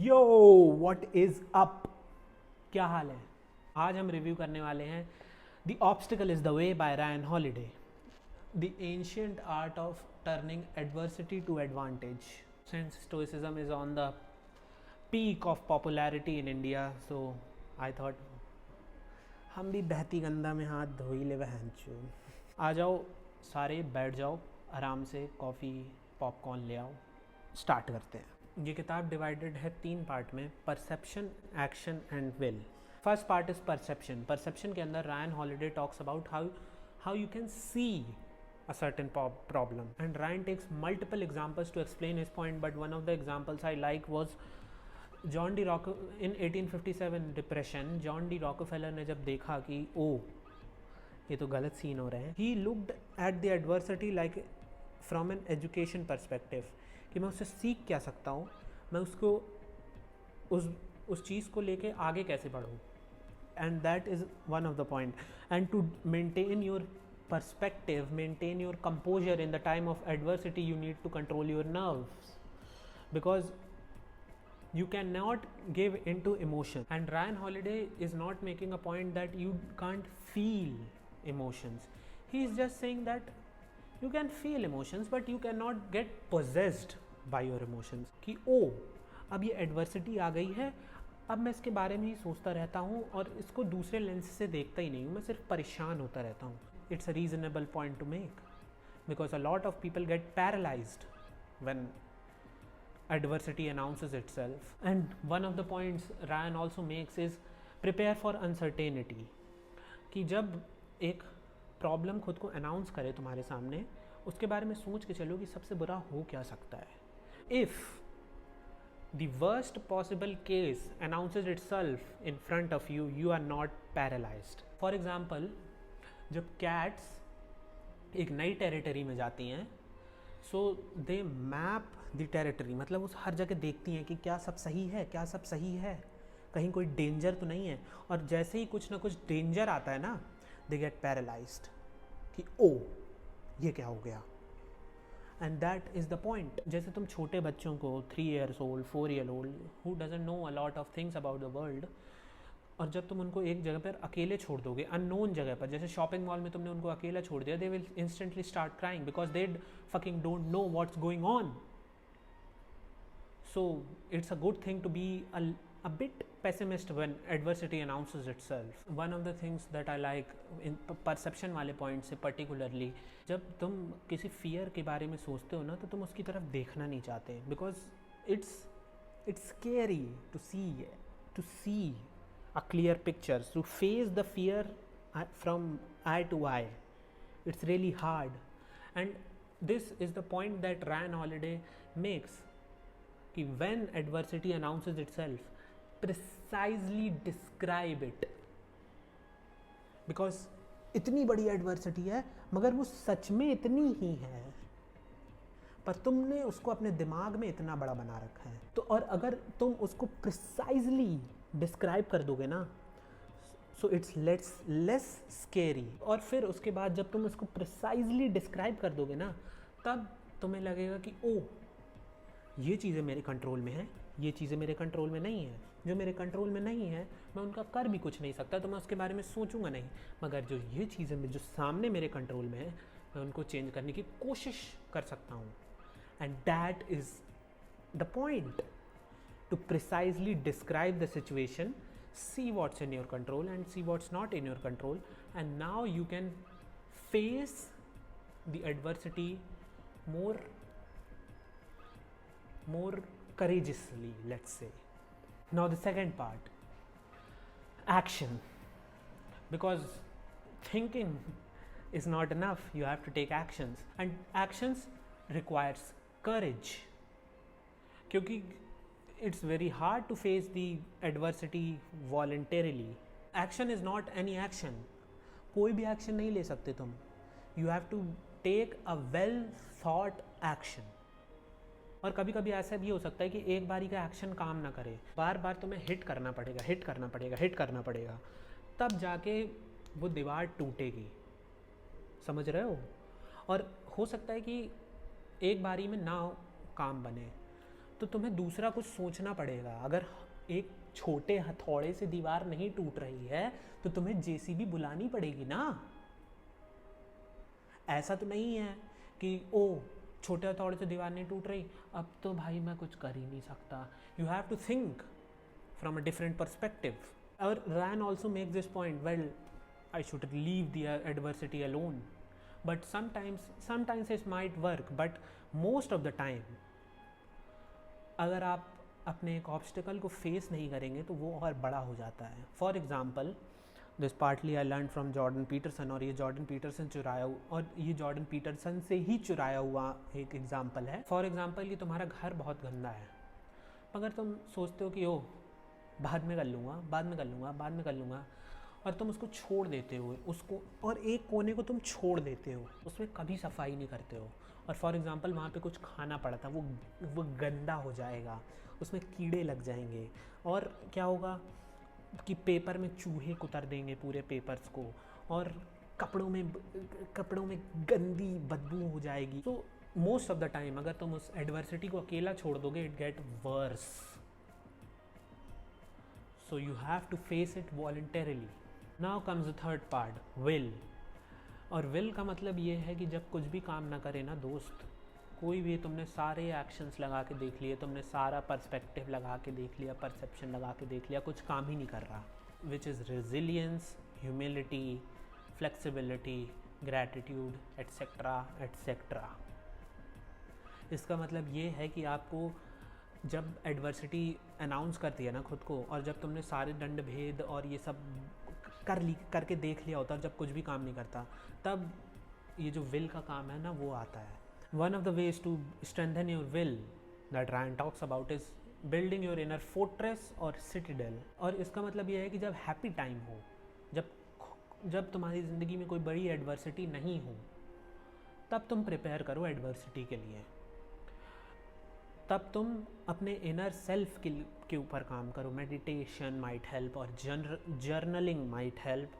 Yo what is up, क्या हाल है। आज हम रिव्यू करने वाले हैं the obstacle is the way by Ryan Holiday, the ancient art of turning adversity to advantage. Since stoicism is on the peak of popularity in India, so I thought हम भी बहती गंगा में हाथ धो ही ले बहन चो। आ जाओ सारे, बैठ जाओ आराम से, कॉफ़ी पॉपकॉर्न ले आओ, स्टार्ट करते हैं। ये किताब डिवाइडेड है 3 पार्ट में, perception, action and will. First part is perception. Perception के अंदर Ryan holiday talks about how you can see a certain problem, and Ryan takes multiple examples to explain his point, but one of the examples I like was John D. Rockefeller in 1857 depression. John D. Rockefeller ने जब देखा कि ओ ये तो गलत scene हो रहे हैं, he looked at the adversity like from an education perspective, कि मैं उससे सीख क्या सकता हूँ, मैं उसको उस चीज़ को लेके आगे कैसे बढ़ूँ। And that is one of the point. And to maintain your perspective, maintain your composure in the time of adversity, you need to control your nerves, because you cannot give into emotion. And Ryan Holiday is not making a point that you can't feel emotions. He is just saying that you can feel emotions but you cannot get possessed by your emotions, कि ओ अब ये adversity आ गई है, अब मैं इसके बारे में ही सोचता रहता हूँ और इसको दूसरे लेंस से देखता ही नहीं हूँ, मैं सिर्फ परेशान होता रहता हूँ। It's a reasonable point to make, because a lot of people get paralyzed when adversity announces itself. And one of the points Ryan also makes is prepare for uncertainty, कि जब एक प्रॉब्लम खुद को अनाउंस करे तुम्हारे सामने, उसके बारे में सोच के चलो कि सबसे बुरा हो क्या सकता है। If the worst possible case announces itself in front of you, you are not paralyzed. For example, जब कैट्स एक नई टेरिटरी में जाती हैं, सो दे मैप द टेरिटरी, मतलब उस हर जगह देखती हैं कि क्या सब सही है, क्या सब सही है, कहीं कोई डेंजर तो नहीं है। और जैसे ही कुछ ना कुछ डेंजर आता है ना, दे गेट पैरालाइज्ड कि ओ ये क्या हो गया। And that is the point. जैसे तुम छोटे बच्चों को 3 years old 4 year old who doesn't know a lot of things about the world, और जब तुम उनको एक जगह पर अकेले छोड़ दोगे, अननोन जगह पर, जैसे शॉपिंग मॉल में तुमने उनको अकेला छोड़ दिया, they will instantly start crying because they fucking don't know what's going on. So it's a good thing to be a bit pessimist when adversity announces itself. One of the things that I like in perception वाले point से particularly, जब तुम किसी fear के बारे में सोचते हो ना, तो तुम उसकी तरफ देखना नहीं चाहते, because it's scary to see a clear picture, to face the fear from eye to eye. It's really hard, and this is the point that Ryan Holiday makes, कि when adversity announces itself, precisely describe it, because इतनी बड़ी adversity है मगर वो सच में इतनी ही है, पर तुमने उसको अपने दिमाग में इतना बड़ा बना रखा है। तो और अगर तुम उसको प्रिसाइजली डिस्क्राइब कर दोगे ना, सो इट्स लेस स्केरी। और फिर उसके बाद जब तुम उसको प्रिसाइजली डिस्क्राइब कर दोगे ना, तब तुम्हें लगेगा कि ओ ये चीज़ें मेरे कंट्रोल में हैं, ये चीज़ें मेरे कंट्रोल में नहीं है। जो मेरे कंट्रोल में नहीं है मैं उनका कर भी कुछ नहीं सकता, तो मैं उसके बारे में सोचूंगा नहीं, मगर जो ये चीज़ें जो सामने मेरे कंट्रोल में है, मैं उनको चेंज करने की कोशिश कर सकता हूँ। And that is the point, to precisely describe the situation, see what's in your control and see what's not in your control, and now you can face the adversity more courageously, let's say. Now the second part, action, because thinking is not enough, you have to take actions, and actions requires courage, क्योंकि it's very hard to face the adversity voluntarily. Action is not any action. कोई भी action नहीं ले सकते तुम. You have to take a well thought action. और कभी कभी ऐसा भी हो सकता है कि एक बारी का एक्शन काम ना करे, बार बार तुम्हें हिट करना पड़ेगा, तब जाके वो दीवार टूटेगी। समझ रहे हो? और हो सकता है कि एक बारी में ना काम बने, तो तुम्हें दूसरा कुछ सोचना पड़ेगा। अगर एक छोटे हथौड़े से दीवार नहीं टूट रही है तो तुम्हें जेसीबी बुलानी पड़ेगी ना। ऐसा तो नहीं है कि ओ छोटे हथौड़े से दीवार नहीं टूट रही, अब तो भाई मैं कुछ कर ही नहीं सकता। You have to think from a different perspective. और Ryan also make this point, well I should leave the adversity alone, but sometimes it might work, but most of the time अगर आप अपने एक ऑब्स्टिकल को face नहीं करेंगे तो वो और बड़ा हो जाता है। For example this partly I learn from Jordan Peterson, और ये जॉर्डन पीटरसन से ही चुराया हुआ एक एग्जाम्पल है। फॉर एग्जाम्पल कि तुम्हारा घर बहुत गंदा है, मगर तुम सोचते हो कि ओ बाद में कर लूँगा, और तुम उसको छोड़ देते हो, उसको और एक कोने को तुम छोड़ देते हो, उसमें कभी सफाई नहीं करते हो। और फॉर एग्जांपल वहाँ पे कुछ खाना पड़ा था, वो गंदा हो जाएगा, उसमें कीड़े लग जाएंगे, और क्या होगा कि पेपर में चूहे कुतर देंगे पूरे पेपर्स को, और कपड़ों में गंदी बदबू हो जाएगी। तो मोस्ट ऑफ द टाइम अगर तुम उस एडवर्सिटी को अकेला छोड़ दोगे, it get worse. So you have to face it voluntarily. Now comes the third part, will. और विल का मतलब ये है कि जब कुछ भी काम ना करे ना दोस्त, कोई भी, तुमने सारे एक्शंस लगा के देख लिए, तुमने सारा पर्सपेक्टिव लगा के देख लिया, परसेप्शन लगा के देख लिया, कुछ काम ही नहीं कर रहा, which is resilience, humility, flexibility, gratitude, etcetera etcetera. इसका मतलब ये है कि आपको जब एडवर्सिटी अनाउंस करती है ना खुद को, और जब तुमने सारे दंड भेद और ये सब करके देख लिया होता है, जब कुछ भी काम नहीं करता, तब ये जो विल का काम है ना वो आता है। One of the ways to strengthen your will that Ryan talks about is building your inner fortress और सिटिडेल। और इसका मतलब ये है कि जब हैप्पी टाइम हो, जब तुम्हारी ज़िंदगी में कोई बड़ी एडवर्सिटी नहीं हो, तब तुम प्रिपेयर करो एडवर्सिटी के लिए, तब तुम अपने इनर सेल्फ के ऊपर काम करो। मेडिटेशन माइट हेल्प, और जर्नलिंग माइट हेल्प,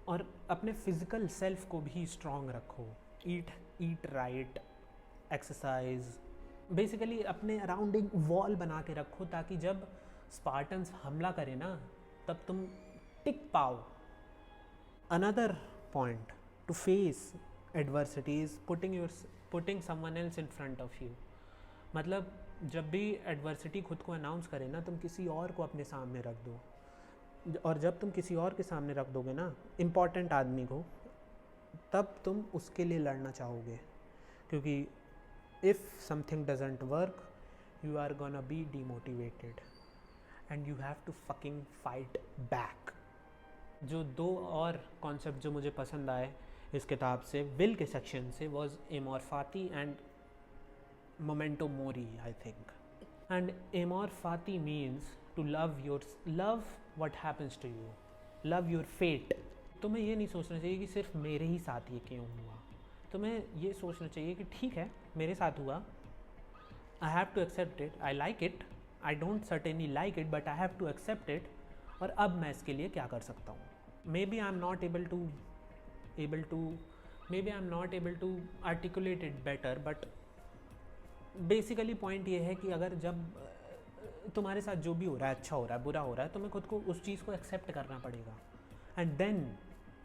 और अपने फिजिकल सेल्फ को भी स्ट्रॉन्ग रखो। ईट राइट, एक्सरसाइज, बेसिकली अपने अराउंडिंग वॉल बना के रखो, ताकि जब स्पार्टन्स हमला करें ना तब तुम टिक पाओ। Another point two face adversity is putting someone else in front of you. मतलब जब भी एडवर्सिटी खुद को अनाउंस करे ना, तुम किसी और को अपने सामने रख दो, और जब तुम किसी और के सामने रख दोगे ना, इम्पॉर्टेंट आदमी को, तब तुम उसके लिए लड़ना चाहोगे, क्योंकि if something doesn't work you are gonna be demotivated and you have to fucking fight back. जो दो और कॉन्सेप्ट जो मुझे पसंद आए इस किताब से, विल के सेक्शन से, was amor fati and memento mori, I think. And amor fati means to love what happens to you, love your fate. तुम्हें ये नहीं सोचना चाहिए कि सिर्फ मेरे ही साथ ये क्यों हुआ, तुम्हें ये सोचना चाहिए कि ठीक है मेरे साथ हुआ, I have to accept it, I like it, I don't certainly like it, but I have to accept it, और अब मैं इसके लिए क्या कर सकता हूँ। maybe I'm not able to articulate it better, but basically point ये है कि अगर जब तुम्हारे साथ जो भी हो रहा है, अच्छा हो रहा है, बुरा हो रहा है, तुम्हें खुद को उस चीज़ को एक्सेप्ट करना पड़ेगा, and then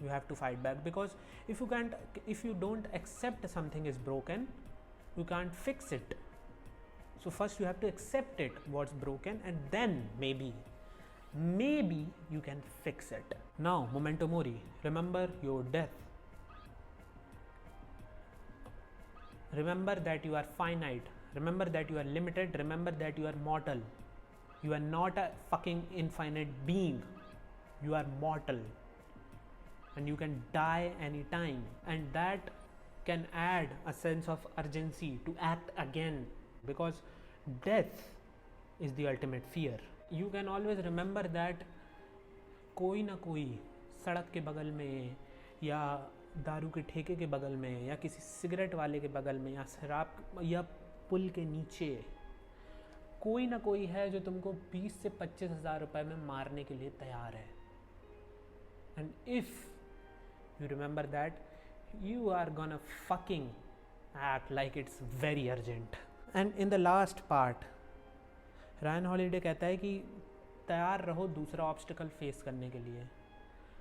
you have to fight back. Because if you don't accept something is broken, you can't fix it. So first you have to accept it what's broken, and then maybe you can fix it. Now memento mori, remember your death, remember that you are finite, remember that you are limited, remember that you are mortal. You are not a fucking infinite being, you are mortal, and you can die anytime, and that can add a sense of urgency to act again, because death is the ultimate fear. You can always remember that कोई ना कोई सड़क के बगल में, या दारू के ठेके के बगल में, या किसी सिगरेट वाले के बगल में, या शराब या पुल के नीचे कोई ना कोई है जो तुमको 20 से 25 हज़ार रुपये में मारने के लिए तैयार है। And if you remember that, you are gonna fucking act like it's very urgent. And in the last part Ryan Holiday कहता है कि तैयार रहो दूसरा ऑब्स्टिकल फेस करने के लिए.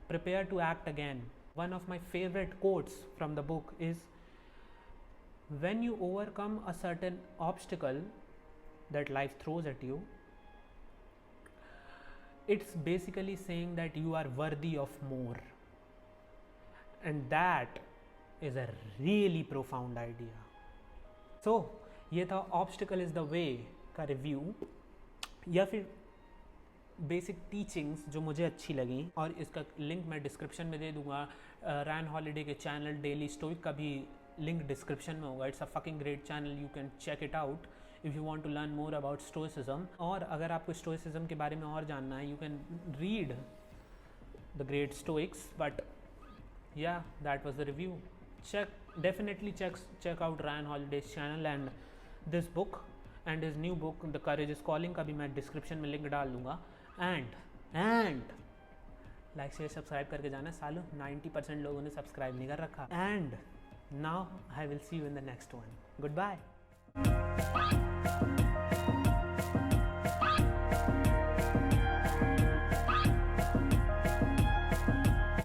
Prepare to act again. One of my favourite quotes from the book is when you overcome a certain obstacle that life throws at you, it's basically saying that you are worthy of more, and that is a really profound idea. So ये था obstacle is the way का review, या फिर basic teachings जो मुझे अच्छी लगी, और इसका लिंक मैं डिस्क्रिप्शन में दे दूंगा. रायन हॉलिडे के चैनल डेली स्टोइक का भी लिंक डिस्क्रिप्शन में होगा. It's a fucking great channel, you can check it out if you want to learn more about stoicism. और अगर आपको स्टोइसिज्म के बारे में और जानना है, you can read the great Stoics. But या that was the review. Definitely check out Ryan Holiday's channel and this book and his new book the courage is calling का भी मैं डिस्क्रिप्शन में लिंक डाल दूंगा. एंड लाइक शेयर सब्सक्राइब करके जाना. सालों 90% लोगों ने सब्सक्राइब नहीं कर रखा. And now I will see you in the next one. Goodbye.